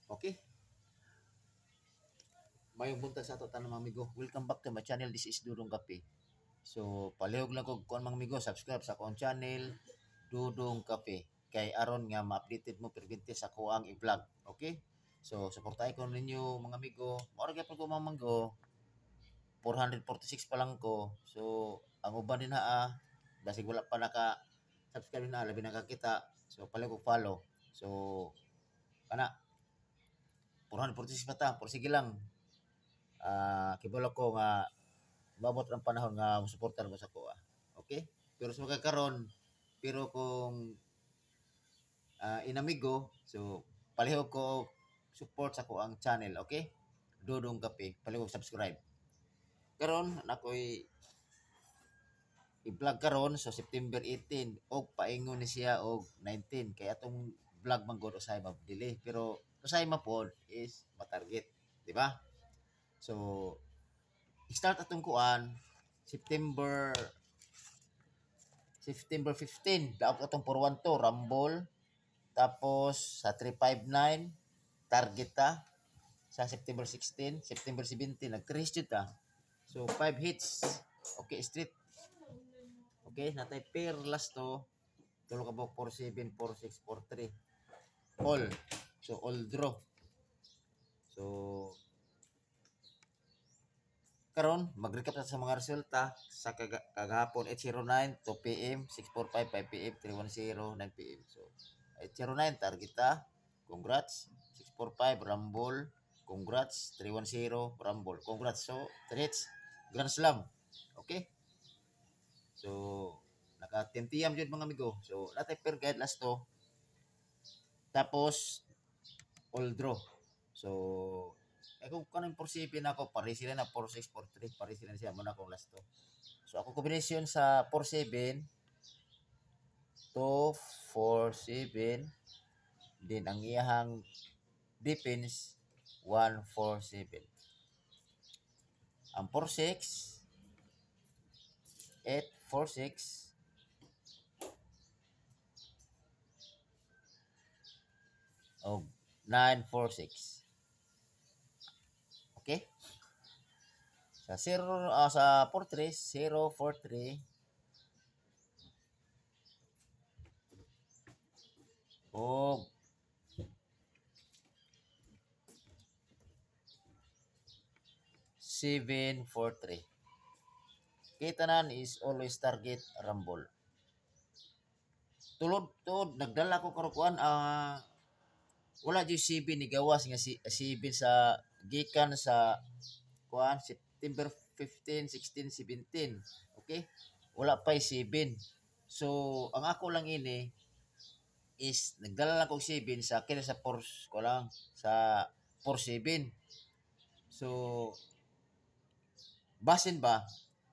Okay? Mayong buntag sa ato tanang mga amigo. Welcome back to my channel. This is Dudong Kape. So, palihog lang ko kuan mga amigo, subscribe sa akong channel Dudong Kape. Kay aron nga ma-updated mo pergente sa ko ang i-vlog. Okay? So, suportahay ko ninyo mga amigo. Mao ra gyapon ko mamanggo. 446 pa lang ko. So, ang uban din basig wala pa naka subscribe na labi nakakita. So, palihog ko follow. So, kana 446 pa ta. Por sige lang. Kibalo ko nga mabot ang panahon nga musuportar mo sa kuha. Okay? Pero sa magkakaroon, pero kung inamigo, so palihog ko support sa ko ang channel, okay? Dudong Kape, palihog subscribe. Karon nakoy i-vlog karon so September 18 og paingon ni siya og 19 kay atong vlog man gud usay mabdili pero usay mapod is matarget, di ba? So start atong kuan September 15 daog atong 412 Rumble tapos sa 359 target ta sa September 16 September 17 nag-trace jud ta so 5 hits okay street okay natay pair last to tulo ka buok 47 46 43 all so all draw so karon mag-recap sa mga resulta sa kagahapon 809 2 PM 645 5 PM 310 9 PM so 809 target ta congrats 645 Rumble congrats 310 Rumble congrats so 3 hits Grand Slam okay so naka 10 PM jud mga amigo so natay per guide last to tapos all draw so kung kanang porsipi na ako, pare sila na 4-6, 4-3, pare sila na siya, muna akong last to. So, ako kombinasyon sa 4-7, 2-4-7, din ang iyahang defense, 1-4-7. Ang 4-6, 8-4-6, o 9-4-6. Okay? Sa 0 sa 4-3, 0-4-3 o 7-4-3. Kitanan is always target Rumble. Tulod nagdala ko karukuan wala jud 7 ni gawas nga si 7 sa gikan sa kuan September 15, 16, 17. Okay? Wala pa 7. So, ang ako lang ini is nagdala lang ko 7 sa kina sa force ko lang sa 47. So, basin ba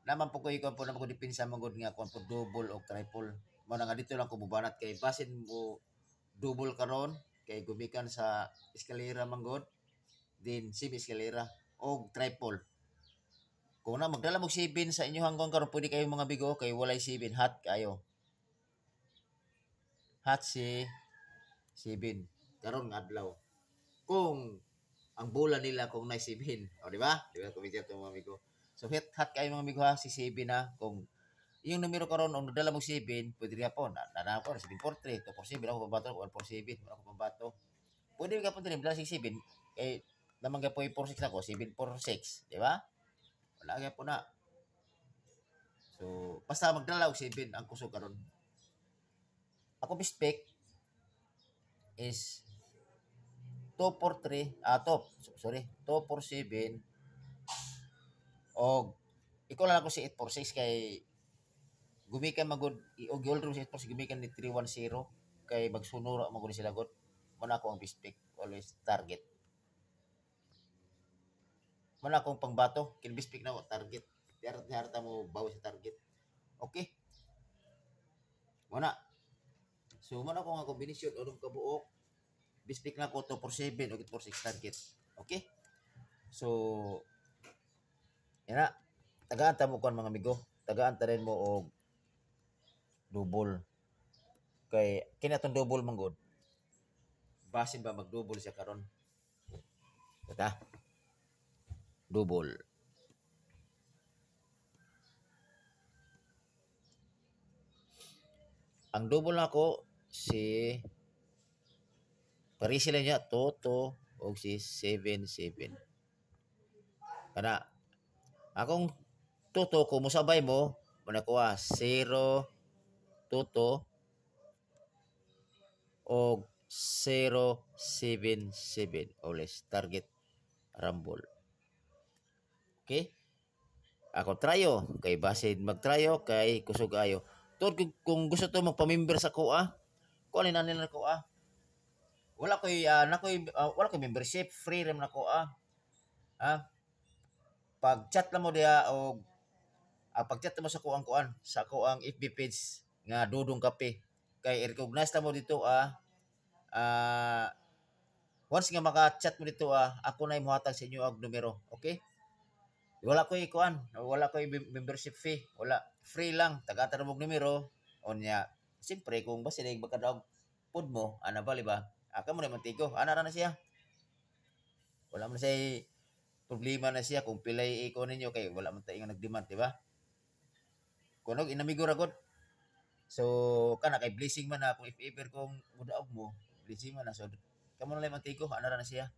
naman po ko ikon po naman ko depensa magod nga kuan po double o triple. Mo nga dito lang ko bubanat kay basin mo double karon kay gumikan sa eskalera manggod din semi eskalera o triple kung na magdala mo 7 sa inyo hanggang karon pwede kayo mga bigo kay walay 7 hot kayo hot si 7 karon nga adlaw kung ang bola nila kung na 7 o di ba kumita to mga amigo so hot kayo mga amigo ha si 7 na kung yung numero karon ang nadala mo 7 pwede nga po na ko 743 247 ako pambato 147 ako pambato pwede ka po din dala si 7 eh naman ka po 46 ako 746 di ba wala ka po na so basta magdala og 7 ang kusog karon ako bispek is 243 top sorry 247 og ikaw lang ako si 846 kay gumikan magud og gold room si 846 gumikan ni 310 kay magsunuro magud sila god muna ako ang bispek always target muna akong pangbato kin bispek na ako target harta mo bawi sa target okay muna so muna ako nga kombinasyon unong kabuok bispek na ko 247 o 846 target okay so yan na tagaan ta mo kon mga amigo tagaan ta rin mo og double kay kinatong double man god basin ba mag double siya karon Kata double. Ang double nako si pari sila niya Toto o si 77. Kana akong Toto kung musabay mo manakuha 0 Toto o 077 always target rumble. Okay? Ako trayo kay basid magtrayo kay kusog ayo. Tod kung gusto to magpa-member sa kuha, kuha na nila kuha. Wala koy membership, free ram na kuha. Ha? Pag chat lang mo diha o pag chat mo sa kuang sa kuang FB page nga Dudong Kape kay i-recognize ta mo dito ah once nga maka-chat mo dito ako na imuhatag sa inyo ang numero. Okay? Wala ko'y membership fee, wala, free lang, tagata na mong numero, o niya, siyempre, kung ba sila yung magkadaog pod mo, ana ba, liba, aka mo na mantigo, ana na siya, wala mo na siya, problema na siya, kung pilay iko ninyo, kay wala man tayo nga nag-demand, di ba? Kunog, inamigo ragod, so, kana, kay blessing man na, kung if ever kung mudaog mo, blessing man na, so, kamo na lang mantigo, ana na siya,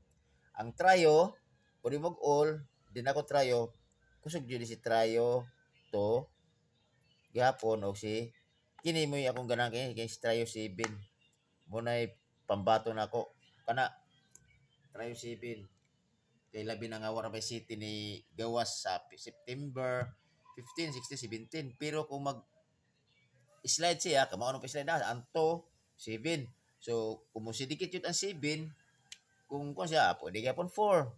ang trayo, kung mo all, din ako trayo, kusog jud si trayo to gihapon og si kini mo akong ganang kay trayo 7 mo nay pambato nako kana trayo 7 kay labi na nga Wara Bay City ni gawas sa September 15, 16, 17 pero kung mag slide siya kamao pa slide na anto 7 so kung mo sidikit yun ang 7 kung siya pwede gapon 4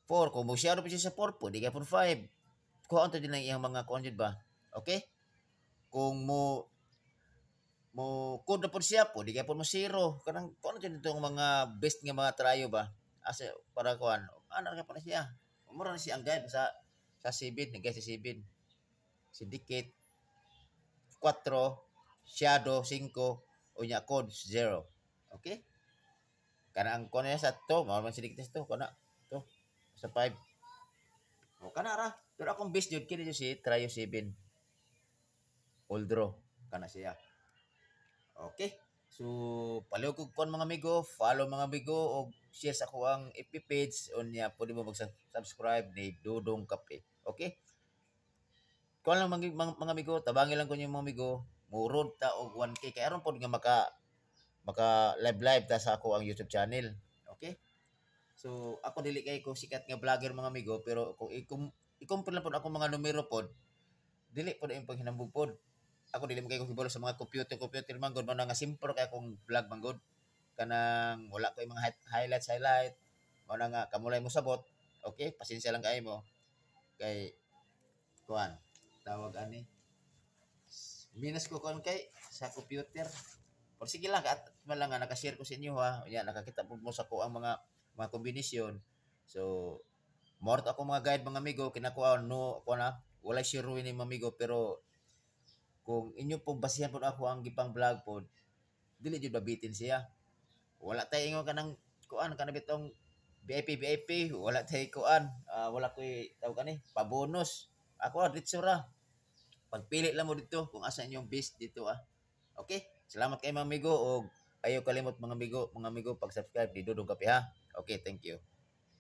kung masyado pa siya sa 4 po, di ka po 5. Kuha din lang iyang mga kuha ba? Okay? Kung mo code na po siya po, di ka po mo 0. Kanang kuha din itong mga best nga mga trayo ba? Asa para kuha. Ano ka pa na siya? Mura na siya ang guide sa 7, nag sa 7. Syndicate 4, shadow 5, o niya code 0. Okay? Kana ang kuha niya sa to, mawala man syndicate to, kana to sa 5. O kana ra. Pero akong best jud kini si Trio 7. All draw kana siya. Okay. So palihog kog kon mga amigo, follow mga amigo og share sa ko ang FB page unya pwede mo mag-subscribe ni Dudong Kape. Okay? Kuan lang mga amigo, tabangi lang ko yung mga amigo, murod ta og 1K kay aron pod nga maka live ta sa ako ang YouTube channel. Okay? So, ako dili kay ko sikat nga vlogger mga amigo, pero kung ikumpara po ako mga numero pod, dili po na yung paghinambog pod. Ako dili mo kay ko hibalo sa mga computer man gud man nga simple kay akong vlog man gud. Kanang wala ko yung mga highlight. Mo nga kamulay mo sabot. Okay, pasensya lang kay mo. Kay kuan tawag ani. Minus ko kon kay sa computer. Pero sige lang, at lang nga naka-share ko sa inyo Yan, nakakita po mo sa ko ang mga kombinasyon. So, more ako mga guide mga amigo, kinakuha no ako na wala sure ni mga amigo pero kung inyo po basihan po ako ang gipang vlog po, dili jud babitin siya. Wala tay ingon kanang kuan kana bitong VIP, wala tay kuan, wala koy tawag ani, pa-bonus. Ako ditso ra. Pagpili lang mo dito kung asa inyong base dito Okay? Salamat kay mga amigo o ayaw kalimot mga amigo pag-subscribe ni Dudong Kape ha. Okay, thank you.